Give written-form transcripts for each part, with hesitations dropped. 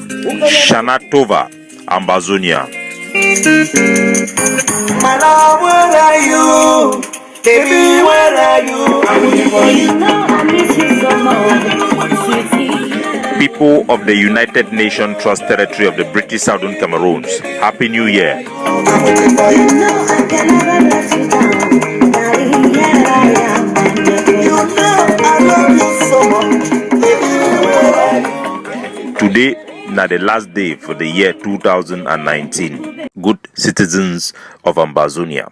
Shana Tova, Ambazonia. My love, where are you? Baby, where are you? I'm waiting for you. I miss you so much, sweetie. People of the United Nations Trust Territory of the British Southern Cameroons, Happy New Year. I'm waiting for you. I can never let you down, darling. Here I am. You know I love you so much. Baby, where are you? Today, na the last day for the year 2019. Good citizens of Ambazonia.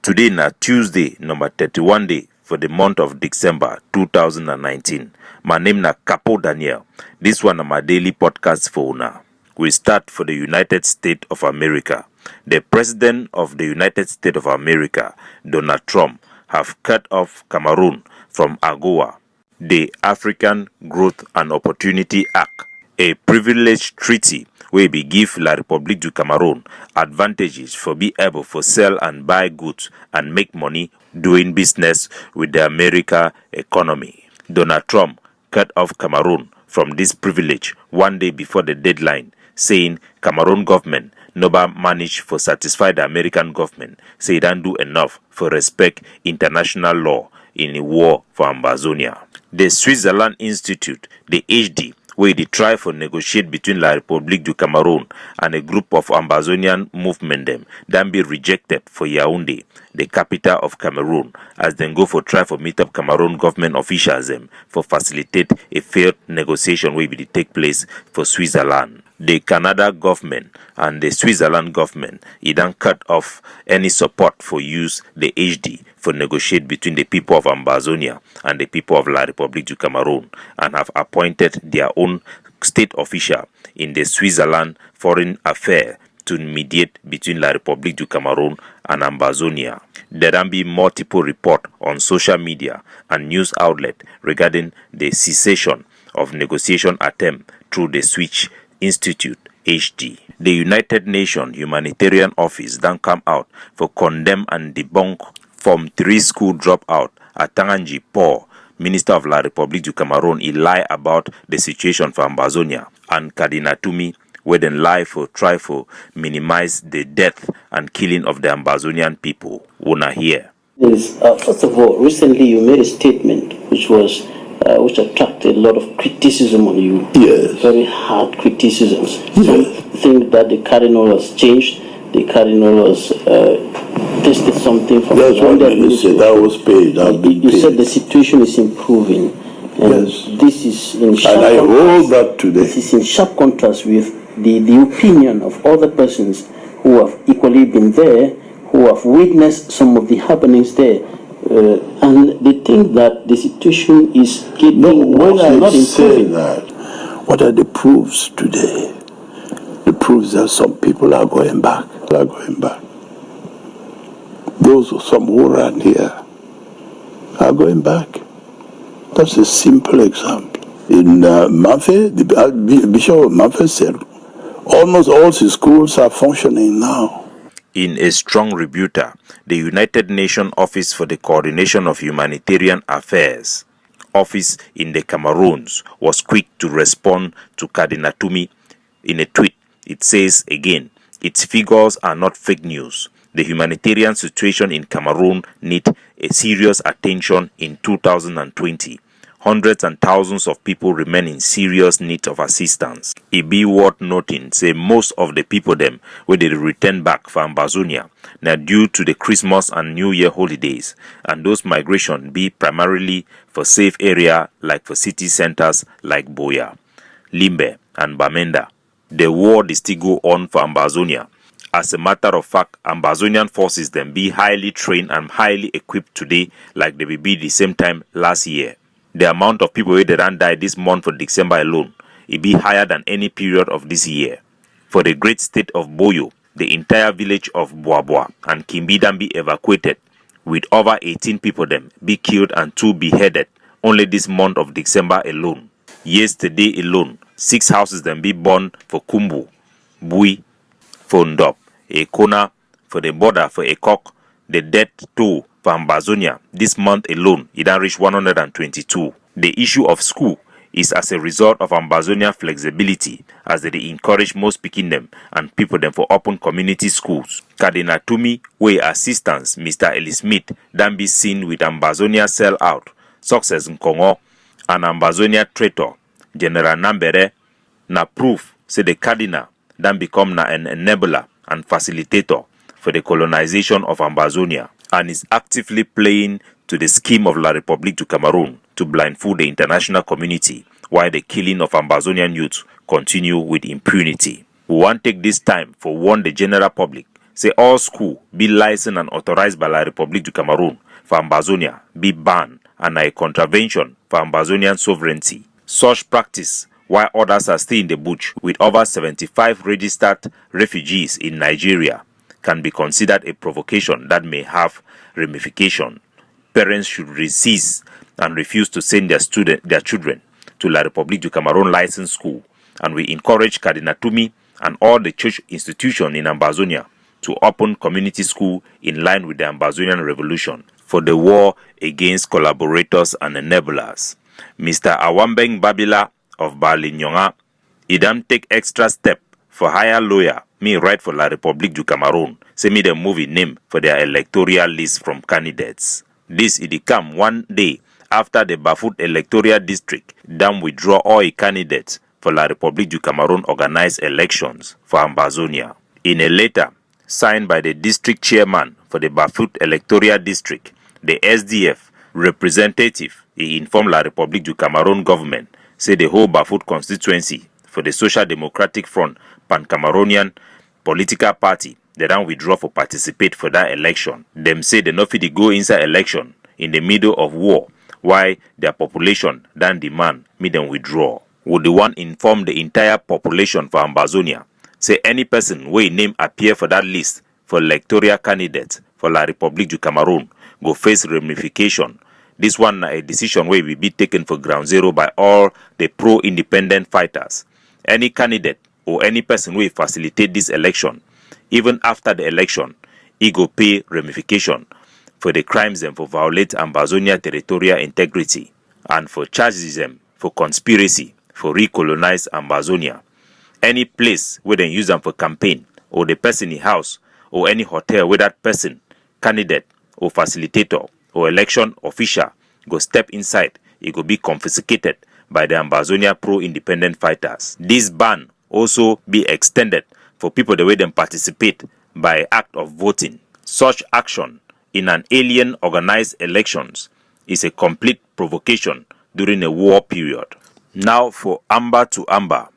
Today na Tuesday, number 31 day for the month of December 2019. My name na Capo Daniel. This one na my daily podcast for una. We start for the United States of America. The President of the United States of America, Donald Trump, have cut off Cameroon from AGOA, the African Growth and Opportunity Act, a privileged treaty wey be give La République du Cameroon advantages for be able to sell and buy goods and make money doing business with the America economy. Donald Trump cut off Cameroon from this privilege one day before the deadline, saying Cameroon government never managed to satisfy the American government, say it don't do enough for respect international law in a war for Ambazonia. The Switzerland Institute, the HD, where they try for negotiate between La République du Cameroon and a group of Ambazonian movement them, then be rejected for Yaoundé, the capital of Cameroon, as then go for try for meet up Cameroon government officials them for facilitate a fair negotiation where will take place for Switzerland. The Canada government and the Switzerland government, it then cut off any support for use the HD for negotiate between the people of Ambazonia and the people of La République du Cameroon, and have appointed their own state official in the Switzerland Foreign Affairs to mediate between La République du Cameroon and Ambazonia. There can be multiple reports on social media and news outlets regarding the cessation of negotiation attempt through the Swiss Institute HD. The United Nations Humanitarian Office then come out for condemn and debunk Form 3 school dropout at Tanganji Paul, Minister of La République du Cameroon. He lie about the situation for Ambazonia, and Kadina Tumi, where then lie for try for minimize the death and killing of the Ambazonian people. Wanna hear? First of all, recently you made a statement which attracted a lot of criticism on you. Yes. Very hard criticisms. Yes. Some think that the cardinal has changed. The cardinal has tested something from That's what you said. That was paid. You said the situation is improving. And Yes. this is in sharp And I contrast. hold that today. This is in sharp contrast with the opinion of other persons who have equally been there, who have witnessed some of the happenings there. And they think that the situation is getting When worse, I not say improving. that, what are the proofs today? The proofs that some people are going back. Those some who ran here are going back. That's a simple example. In Mafe, the Bishop of Mafe said, almost all the schools are functioning now. In a strong rebuker, the United Nations Office for the Coordination of Humanitarian Affairs, office in the Cameroons, was quick to respond to Kadina Tumi. In a tweet, it says again, its figures are not fake news. The humanitarian situation in Cameroon needs a serious attention in 2020. Hundreds and thousands of people remain in serious need of assistance. It be worth noting, say most of the people them where they return back from Ambazonia now due to the Christmas and New Year holidays, and those migration be primarily for safe area like for city centers like Boya, Limbe and Bamenda. The war is still go on for Ambazonia. As a matter of fact, Ambazonian forces them be highly trained and highly equipped today like they will be the same time last year. The amount of people that ran died this month for December alone, it be higher than any period of this year. For the great state of Boyo, the entire village of Boaboa and Kimbidan be evacuated, with over 18 people them be killed and 2 beheaded only this month of December alone. Yesterday alone, 6 houses then be burned for Kumbu, Bui, for Ndop, Ekona, for the border for Ekok. The death toll for Ambazonia this month alone, it done reached 122. The issue of school is as a result of Ambazonia flexibility, as they encourage most picking them and people them for open community schools. Cardinal Tumi, way assistants Mr. Eli Smith, then be seen with Ambazonia sell out, success in Congo, and Ambazonia traitor, General Nambere, na proof, say the Cardinal, then become na an enabler and facilitator for the colonization of Ambazonia, and is actively playing to the scheme of La République du Cameroon to blindfold the international community while the killing of Ambazonian youth continue with impunity. We want to take this time for warn the general public, say all school be licensed and authorized by La République du Cameroon for Ambazonia be banned and a contravention for Ambazonian sovereignty. Such practice, while others are still in the bush with over 75 registered refugees in Nigeria, can be considered a provocation that may have ramification. Parents should resist and refuse to send their children to La République du Cameroon licensed school, and we encourage Cardinal Tumi and all the church institutions in Ambazonia to open community school in line with the Ambazonian revolution for the war against collaborators and enablers. Mr. Awambeng Babila of Balinyonga, he done take extra step for hire lawyer, me write for La République du Cameroon, say me the movie name for their electoral list from candidates. This it come one day after the Bafut electoral district done withdraw all candidates for La République du Cameroon organized elections for Ambazonia. In a letter signed by the district chairman for the Bafut electoral district, the SDF representative, he informed La République du Cameroon government, say the whole Bafut constituency for the Social Democratic Front Pan-Cameroonian political party, they don't withdraw for participate for that election. Them say they no fit go inside election in the middle of war, why their population then demand me them withdraw. Would the one inform the entire population for Ambazonia, say any person wey name appear for that list for electoral candidate for La République du Cameroon go face ramification. This one a decision wey will be taken for ground zero by all the pro-independent fighters. Any candidate or any person will facilitate this election, even after the election, he go pay ramification for the crimes them for violate Ambazonia territorial integrity and for charges them for conspiracy for recolonize Ambazonia. Any place where they use them for campaign, or the person in house, or any hotel where that person, candidate or facilitator or election official go step inside, it go be confiscated by the Ambazonia pro-independent fighters. This ban also be extended for people the way them participate by act of voting. Such action in an alien organized elections is a complete provocation during a war period. Now for Amber to Amber.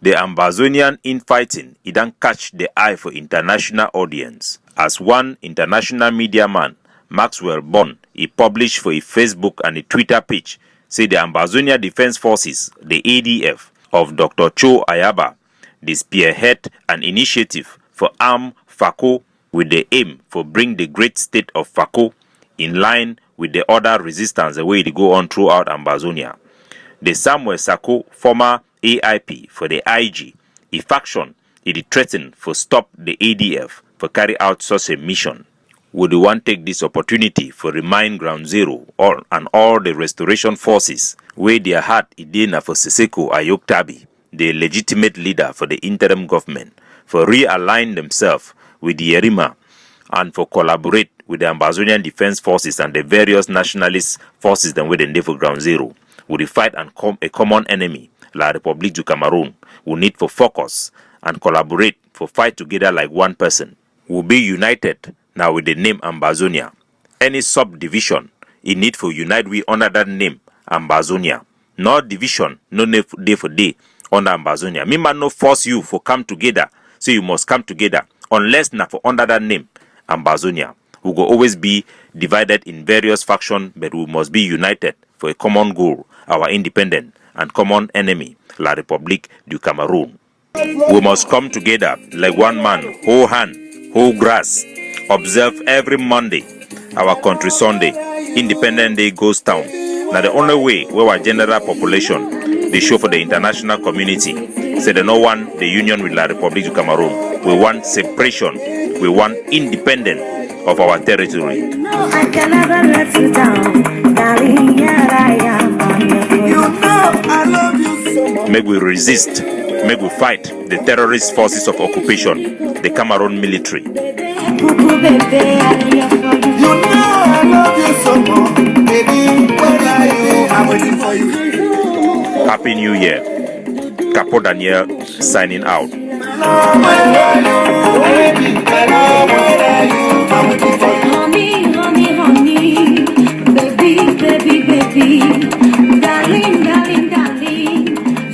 The Ambazonian infighting it don't catch the eye for international audience. As one international media man, Maxwell Bond, he published for a Facebook and a Twitter page, say the Ambazonia Defense Forces, the ADF, of Dr. Cho Ayaba, they spearhead an initiative for arm FACO with the aim for bring the great state of FACO in line with the other resistance the way they go on throughout Ambazonia. The Samuel Sako, former AIP for the IG, a faction, it threatened for stop the ADF for carry out such a mission. Would the one take this opportunity for remind Ground Zero all the restoration forces where their heart idena for Siseko Ayoktabi, the legitimate leader for the interim government, for realign themselves with the Yerima and for collaborate with the Ambazonian Defense Forces and the various nationalist forces that were in for Ground Zero. Would fight and a common enemy, La République du Cameroon, will need for focus and collaborate for fight together like one person. Will be united now with the name Ambazonia. Any subdivision, it need for unite we under that name Ambazonia. No division, no day for day under Ambazonia. Me man no force you for come together, so you must come together unless na for under that name Ambazonia. We will always be divided in various factions, but we must be united for a common goal, our independent and common enemy, La République du Cameroon. We must come together like one man, whole hand, whole grass. Observe every Monday, our country Sunday, Independent Day Ghost Town. Now the only way where our general population, they show for the international community, say they no want the union with La République du Cameroon. We want separation. We want independence of our territory. No, I can never let you down, darling. Here I am. I'm here for you. know I love you so much. Make we resist, make we fight the terrorist forces of occupation, the Cameroon military. Cuckoo baby, I'm here for you. You know I love you so much. Baby, where are you? I'm waiting for you. Happy New Year. Capo Daniel signing out. Where are you? Baby, hello, where are you? I'm waiting for you. Honey, honey, honey, baby, baby, baby, darling, darling, darling,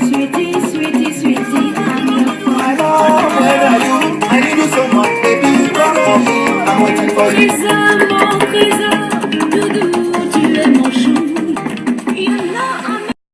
sweetie, sweetie, sweetie, I'm here for Hello, where are you? I need you so much, baby. Where are you? I'm waiting for you. you.